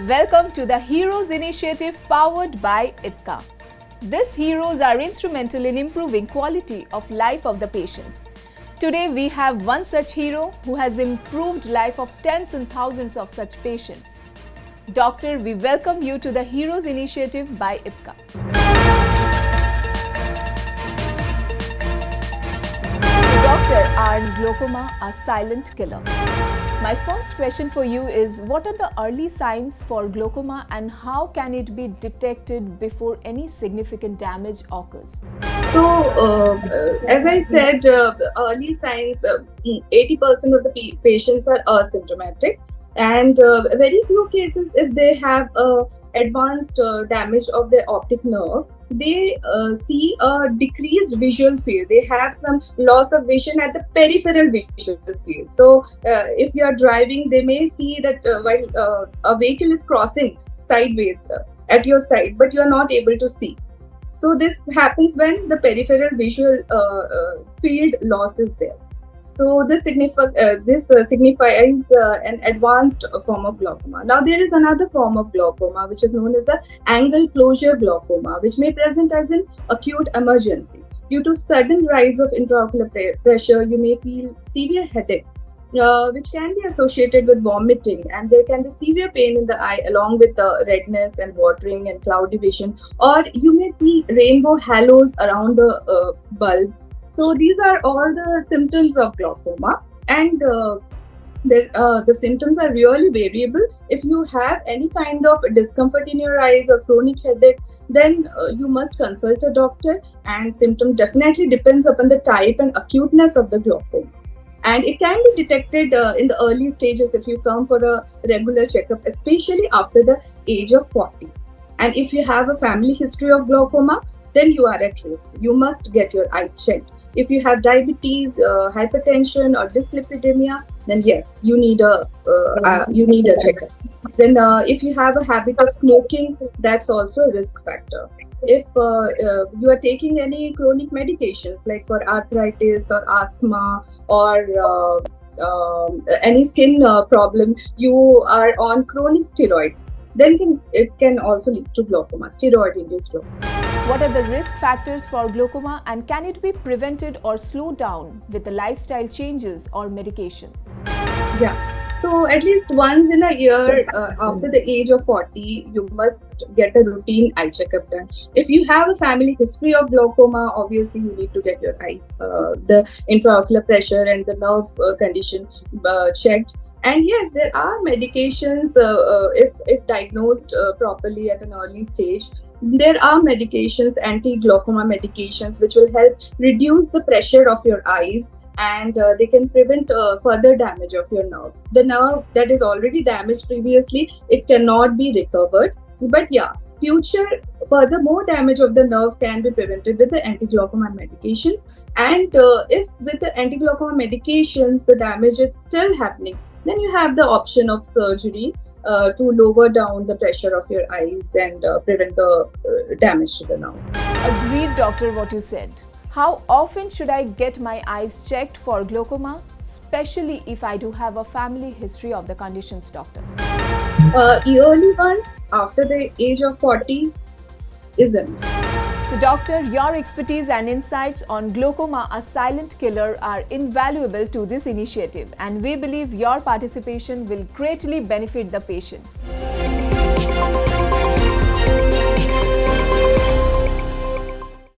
Welcome to the Heroes Initiative powered by IPCA. These heroes are instrumental in improving quality of life of the patients. Today we have one such hero who has improved life of tens and thousands of such patients. Doctor, we welcome you to the Heroes Initiative by IPCA. Doctor, are glaucoma a silent killer? My first question for you is, what are the early signs for glaucoma and how can it be detected before any significant damage occurs? As I said, the early signs, 80% of the patients are asymptomatic, and very few cases, if they have advanced damage of the optic nerve, they see a decreased visual field. They have some loss of vision at the peripheral visual field. So, if you are driving, they may see that while a vehicle is crossing sideways at your side, but you are not able to see. So this happens when the peripheral visual field loss is there. So this signifies an advanced form of glaucoma. Now there is another form of glaucoma which is known as the angle closure glaucoma, which may present as an acute emergency. Due to sudden rise of intraocular pressure, you may feel severe headache, which can be associated with vomiting, and there can be severe pain in the eye along with redness and watering and cloudy vision, or you may see rainbow halos around the bulb. So these are all the symptoms of glaucoma, and the symptoms are really variable. If you have any kind of discomfort in your eyes or chronic headache, then you must consult a doctor, and symptom definitely depends upon the type and acuteness of the glaucoma. And it can be detected in the early stages if you come for a regular checkup, especially after the age of 40. And if you have a family history of glaucoma, then you are at risk. You must get your eye checked. If you have diabetes, hypertension, or dyslipidemia, then yes, you need a checkup. Then if you have a habit of smoking, that's also a risk factor. If you are taking any chronic medications like for arthritis or asthma or any skin problem, you are on chronic steroids, then it can also lead to glaucoma, steroid-induced glaucoma. What are the risk factors for glaucoma and can it be prevented or slowed down with the lifestyle changes or medication? Yeah. So at least once in a year after the age of 40, you must get a routine eye checkup done. If you have a family history of glaucoma, obviously you need to get your eye, the intraocular pressure and the nerve condition checked. And yes, there are medications, if diagnosed properly at an early stage, there are medications, anti-glaucoma medications, which will help reduce the pressure of your eyes, and they can prevent further damage of your nerve. The nerve that is already damaged previously, it cannot be recovered. But yeah, further more damage of the nerve can be prevented with the anti-glaucoma medications. And if with the anti-glaucoma medications the damage is still happening, then you have the option of surgery to lower down the pressure of your eyes and prevent the damage to the nerve. Agreed, doctor, what you said. How often should I get my eyes checked for glaucoma, especially if I do have a family history of the conditions, doctor? Yearly once after the age of 40 is enough. So doctor, your expertise and insights on glaucoma, a silent killer, are invaluable to this initiative, and we believe your participation will greatly benefit the patients.